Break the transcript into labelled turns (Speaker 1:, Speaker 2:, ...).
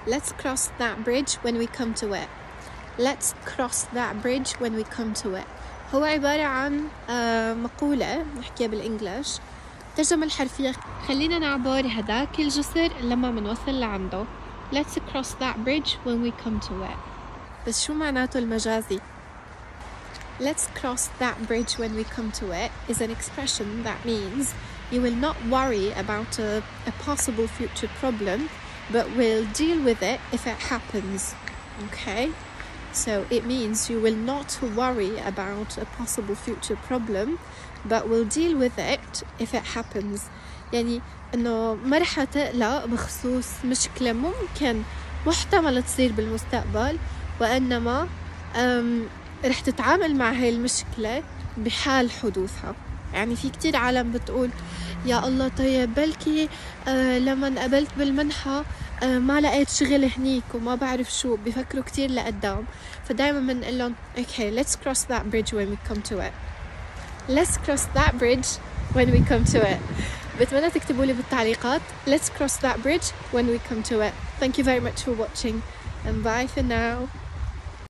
Speaker 1: Let's cross that bridge when we come to it. Let's cross that bridge when we come to it. هو عبارة عن مقولة نحكيها بالإنجليش. الترجمة الحرفية خلينا نعبر هداك الجسر لما منوصل لعنده. Let's cross that bridge when we come to it. بس شو معناته المجازي؟ Let's cross that bridge when we come to it is an expression that means you will not worry about a possible future problem, but will deal with it if it happens. Okay? So it means you will not worry about a possible future problem, but will deal with it if it happens. يعني إنه ما رح تقلق بخصوص مشكلة ممكن محتمل تصير بالمستقبل، وإنما رح تتعامل مع هاي المشكلة بحال حدوثها. يعني في كتير عالم بتقول يا الله طيب بلكي لما قبلت بالمنحة ما لقيت شغل هنيك وما بعرف شو، بيفكروا كتير لقدام. فدايما بنقول لهم okay, let's cross that bridge when we come to it. Let's cross that bridge when we come to it. بتمنى تكتبوا لي بالتعليقات let's cross that bridge when we come to it. Thank you very much for watching and bye for now.